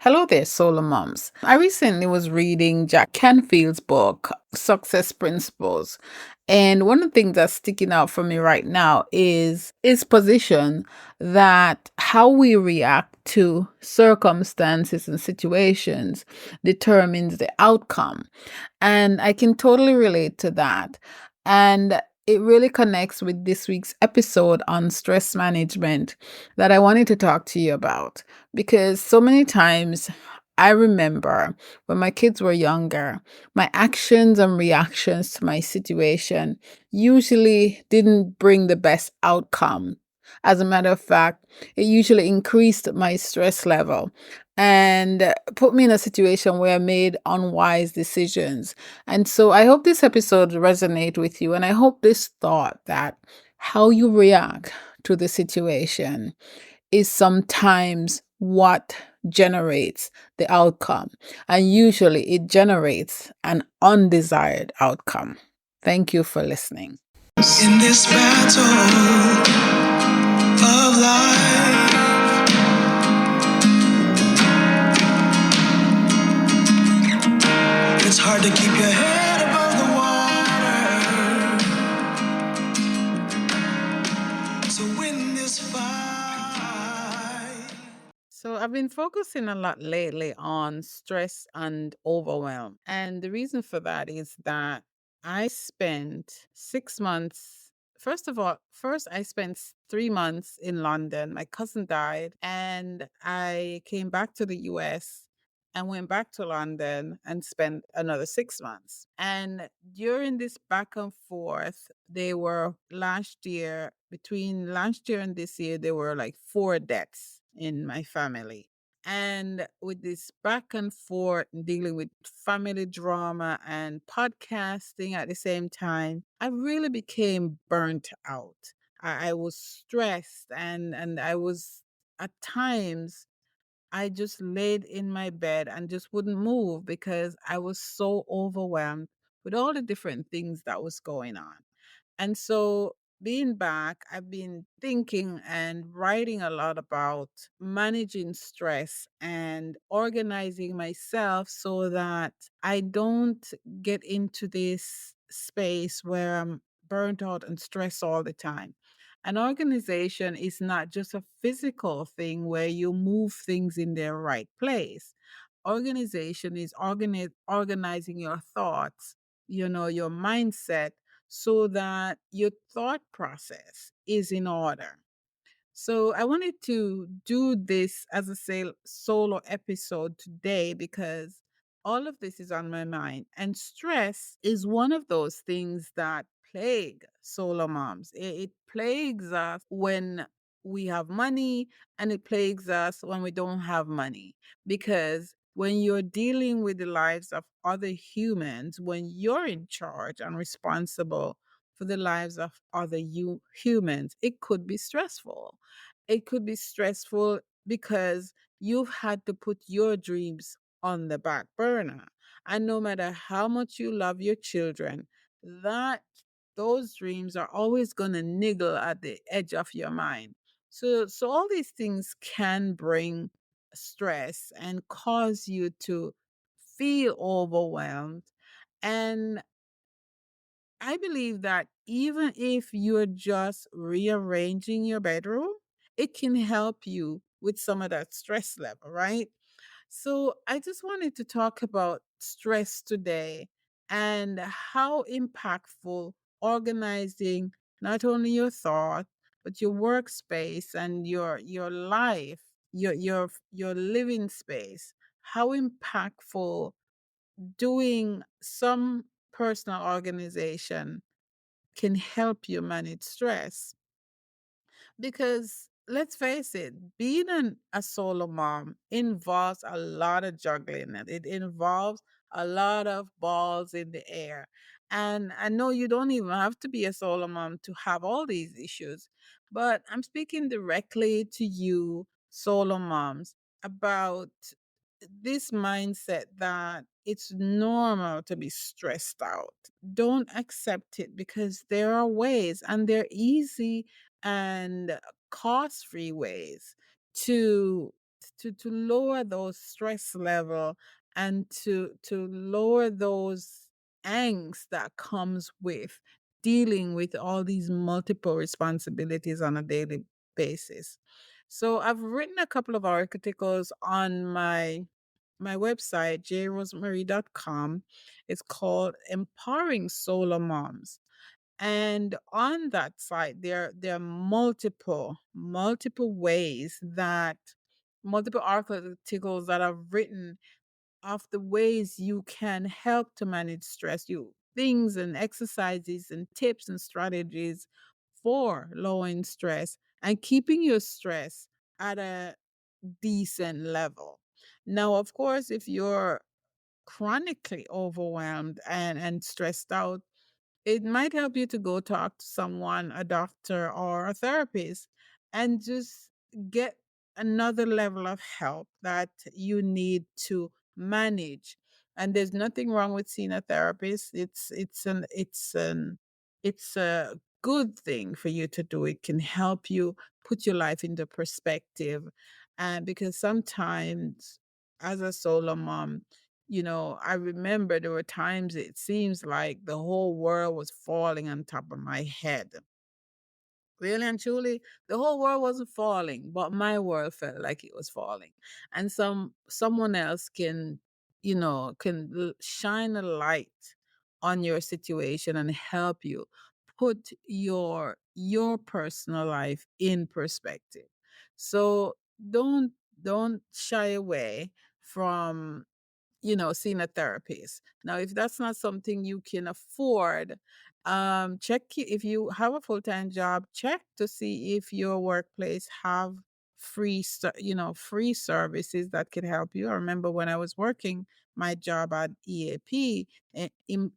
Hello there, SoloMoms. I recently was reading Jack Canfield's book, Success Principles. And one of the things that's sticking out for me right now is his position that how we react to circumstances and situations determines the outcome. And I can totally relate to that. And it really connects with this week's episode on stress management that I wanted to talk to you about. Because so many times I remember when my kids were younger, my actions and reactions to my situation usually didn't bring the best outcome. As a matter of fact, it usually increased my stress level and put me in a situation where I made unwise decisions. And so I hope this episode resonate with you, and I hope this thought that how you react to the situation is sometimes what generates the outcome. And usually it generates an undesired outcome. Thank you for listening. In this battle of life, it's hard to keep your head above the water. So win this fight. So I've been focusing a lot lately on stress and overwhelm. And the reason for that is that I spent 6 months. First of all, first I spent 3 months in London. My cousin died, and I came back to the US and went back to London and spent another 6 months. And during this back and forth, they were last year, between last year and this year, there were like four deaths in my family. And with this back and forth, dealing with family drama and podcasting at the same time, I really became burnt out. I was stressed, and I was at times I just laid in my bed and just wouldn't move because I was so overwhelmed with all the different things that was going on. And so, being back, I've been thinking and writing a lot about managing stress and organizing myself so that I don't get into this space where I'm burnt out and stressed all the time. An organization is not just a physical thing where you move things in their right place. Organization is organizing your thoughts, your mindset, so that your thought process is in order. So I wanted to do this as a solo episode today because all of this is on my mind. And stress is one of those things that plague solo moms. It plagues us when we have money, and it plagues us when we don't have money. Because when you're dealing with the lives of other humans, when you're in charge and responsible for the lives of other humans, it could be stressful. It could be stressful because you've had to put your dreams on the back burner. And no matter how much you love your children, that those dreams are always going to niggle at the edge of your mind. So all these things can bring stress and cause you to feel overwhelmed. And I believe that even if you're just rearranging your bedroom, it can help you with some of that stress level, right? So I just wanted to talk about stress today and how impactful organizing not only your thought, but your workspace and your life, your living space, how impactful doing some personal organization can help you manage stress. Because let's face it, being a solo mom involves a lot of juggling. It involves a lot of balls in the air. And I know you don't even have to be a solo mom to have all these issues, but I'm speaking directly to you, solo moms, about this mindset that it's normal to be stressed out. Don't accept it, because there are ways, and they're easy and cost free ways to to lower those stress level and to lower those angst that comes with dealing with all these multiple responsibilities on a daily basis. So I've written a couple of articles on my website, jrosemarie.com. It's called Empowering Solo Moms. And on that site, there are multiple ways that multiple articles that I've written of the ways you can help to manage stress. You things and exercises and tips and strategies for lowering stress and keeping your stress at a decent level. Now, of course, if you're chronically overwhelmed and stressed out, it might help you to go talk to someone, a doctor or a therapist, and just get another level of help that you need to manage. And there's nothing wrong with seeing a therapist. It's a good thing for you to do. It can help you put your life into perspective. And because sometimes as a solo mom, I remember there were times it seems like the whole world was falling on top of my head. Really and truly, the whole world wasn't falling, but my world felt like it was falling. And someone else can shine a light on your situation and help you put your personal life in perspective. So don't don't shy away from seeing a therapist. Now, if that's not something you can afford, if you have a full-time job, check to see if your workplace have free services that could help you. I remember when I was working my job at EAP,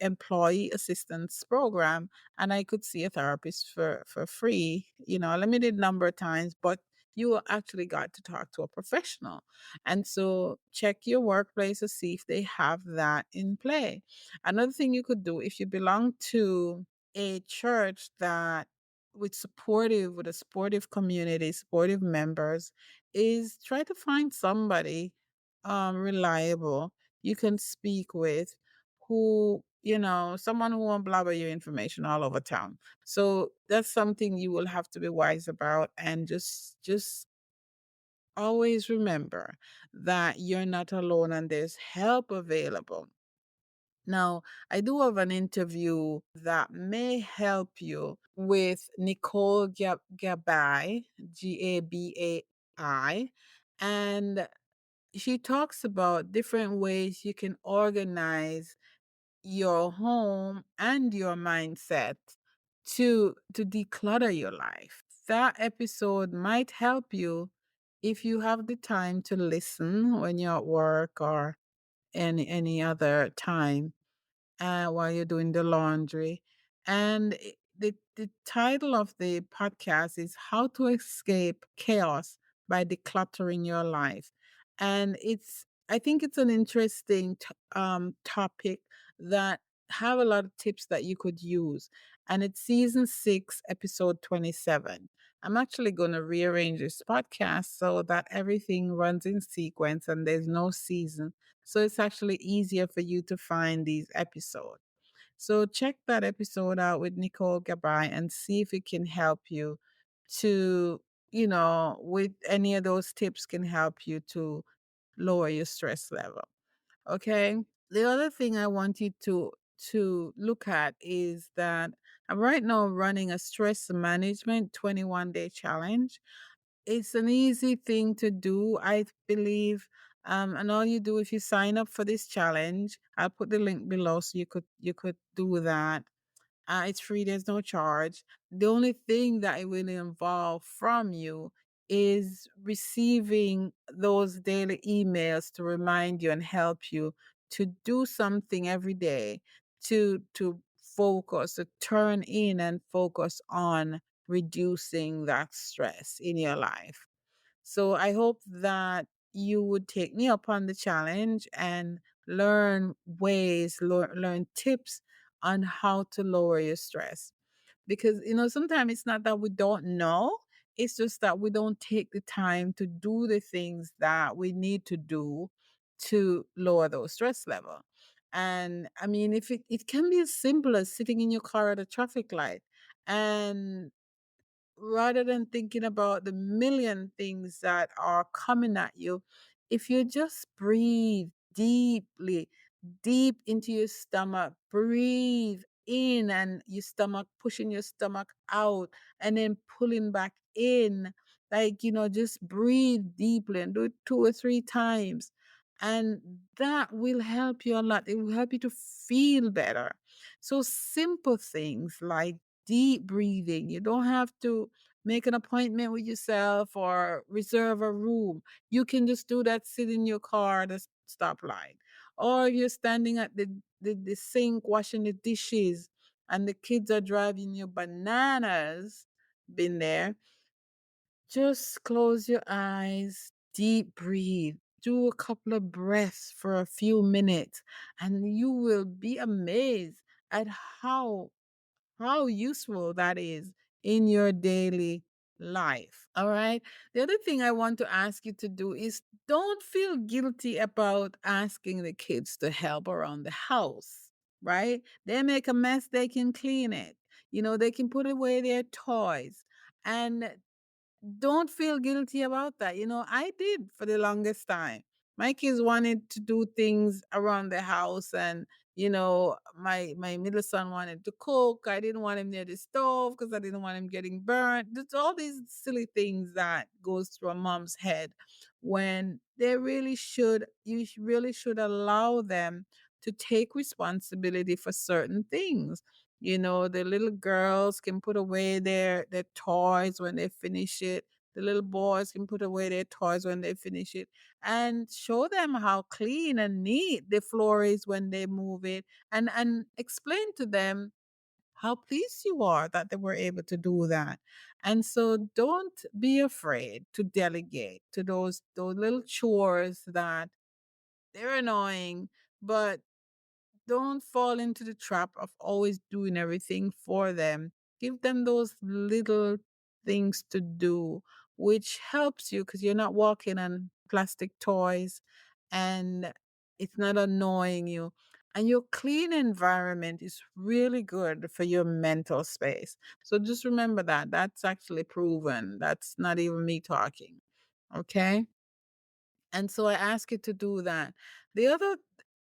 Employee Assistance Program, and I could see a therapist for free, a limited number of times, but you actually got to talk to a professional. And so check your workplace to see if they have that in play. Another thing you could do if you belong to a church that with a supportive community, supportive members, is try to find somebody reliable you can speak with someone who won't blabber your information all over town. So that's something you will have to be wise about and just always remember that you're not alone and there's help available. Now, I do have an interview that may help you with Nicole Gabai, Gabai, and she talks about different ways you can organize your home and your mindset to declutter your life. That episode might help you if you have the time to listen when you're at work or any other time while you're doing the laundry. And the title of the podcast is How to Escape Chaos by Decluttering Your Life. And I think it's an interesting topic that have a lot of tips that you could use. And it's season 6, episode 27. I'm actually going to rearrange this podcast so that everything runs in sequence and there's no season, so it's actually easier for you to find these episodes. So check that episode out with Nicole Gabai and see if it can help you to, with any of those tips can help you to lower your stress level. Okay. The other thing I want you to look at is that I'm right now running a stress management 21-day challenge. It's an easy thing to do, I believe. And all you do if you sign up for this challenge, I'll put the link below so you could do that. It's free, there's no charge. The only thing that it will involve from you is receiving those daily emails to remind you and help you to do something every day to focus, to turn in and focus on reducing that stress in your life. So I hope that you would take me up on the challenge and learn tips on how to lower your stress. Because, sometimes it's not that we don't know, It's just that we don't take the time to do the things that we need to do to lower those stress level. And I mean, if it can be as simple as sitting in your car at a traffic light, and rather than thinking about the million things that are coming at you, if you just breathe deeply, deep into your stomach, breathe in and your stomach, pushing your stomach out and then pulling back in. Like, just breathe deeply and do it 2 or 3 times. And that will help you a lot. It will help you to feel better. So, simple things like deep breathing. You don't have to make an appointment with yourself or reserve a room. You can just do that, sit in your car at a stoplight. Or if you're standing at the sink washing the dishes and the kids are driving you bananas, been there, just close your eyes, deep breathe, do a couple of breaths for a few minutes, and you will be amazed at how useful that is in your daily life. All right. The other thing I want to ask you to do is don't feel guilty about asking the kids to help around the house, right? They make a mess, they can clean it. They can put away their toys. And don't feel guilty about that. I did for the longest time. My kids wanted to do things around the house, and my middle son wanted to cook. I didn't want him near the stove because I didn't want him getting burnt. There's all these silly things that goes through a mom's head when they really should really should allow them to take responsibility for certain things. The little girls can put away their toys when they finish it. The little boys can put away their toys when they finish it, and show them how clean and neat the floor is when they move it, and explain to them how pleased you are that they were able to do that. And so don't be afraid to delegate to those little chores that they're annoying, but don't fall into the trap of always doing everything for them. Give them those little things to do, which helps you because you're not walking on plastic toys and it's not annoying you. And your clean environment is really good for your mental space. So just remember that. That's actually proven. That's not even me talking. Okay. And so I ask you to do that. The other,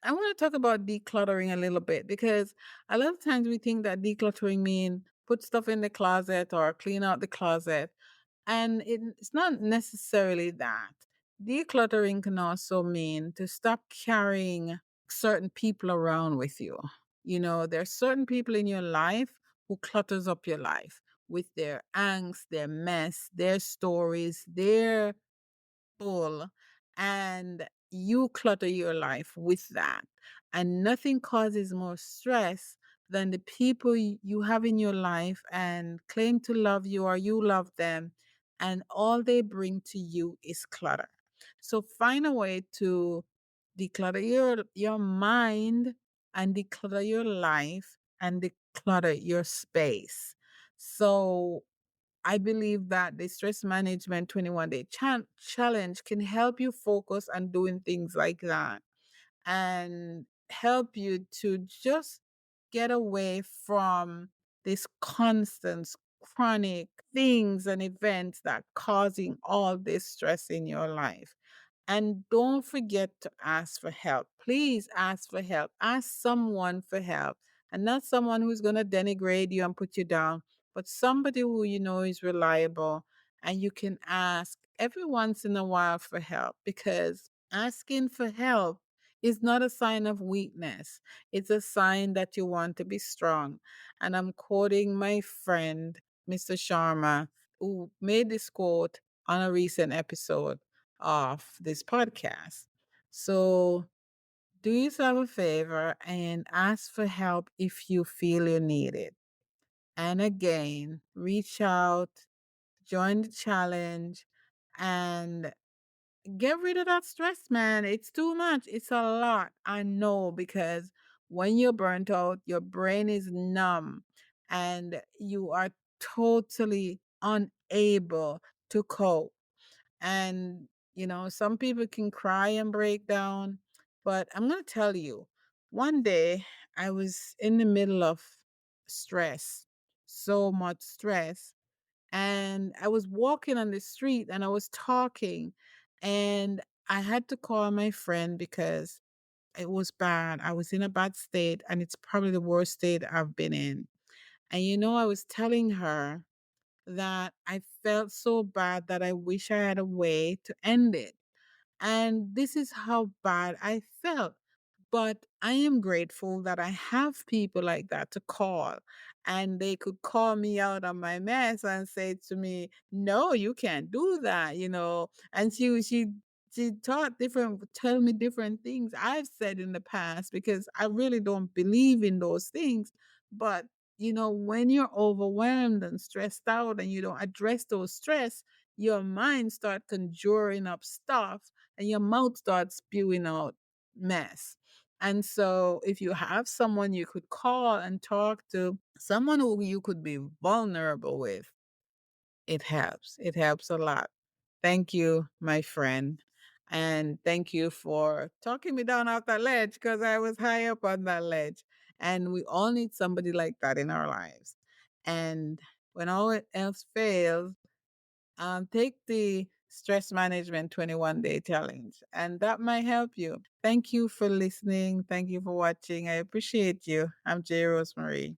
I want to talk about decluttering a little bit because a lot of times we think that decluttering means put stuff in the closet or clean out the closet. And it's not necessarily that. Decluttering can also mean to stop carrying certain people around with you. There's certain people in your life who clutters up your life with their angst, their mess, their stories, their full, and you clutter your life with that. And nothing causes more stress than the people you have in your life and claim to love you or you love them, and all they bring to you is clutter. So find a way to declutter your mind and declutter your life and declutter your space. So I believe that the stress management 21-day challenge can help you focus on doing things like that and help you to just get away from this constant chronic things and events that causing all this stress in your life. And don't forget to ask for help. Please ask for help. Ask someone for help. And not someone who's going to denigrate you and put you down, but somebody who you know is reliable. And you can ask every once in a while for help, because asking for help is not a sign of weakness. It's a sign that you want to be strong. And I'm quoting my friend, Mr. Sharma, who made this quote on a recent episode of this podcast. So do yourself a favor and ask for help if you feel you need it. And again, reach out, join the challenge, and get rid of that stress, man. It's too much. It's a lot. I know, because when you're burnt out, your brain is numb and you are totally unable to cope. And, some people can cry and break down, but I'm going to tell you, one day I was in the middle of stress, so much stress. And I was walking on the street and I was talking, and I had to call my friend because it was bad. I was in a bad state, and it's probably the worst state I've been in. And I was telling her that I felt so bad that I wish I had a way to end it. And this is how bad I felt. But I am grateful that I have people like that to call, and they could call me out on my mess and say to me, "No, you can't do that." And she tell me different things I've said in the past because I really don't believe in those things. But when you're overwhelmed and stressed out and you don't address those stress, your mind start conjuring up stuff and your mouth starts spewing out mess. And so, if you have someone you could call and talk to, someone who you could be vulnerable with, it helps. It helps a lot. Thank you, my friend. And thank you for talking me down off that ledge because I was high up on that ledge. And we all need somebody like that in our lives. And when all else fails, take the stress management 21-day challenge, and that might help you. Thank you for listening. Thank you for watching. I appreciate you. I'm J. Rosemarie.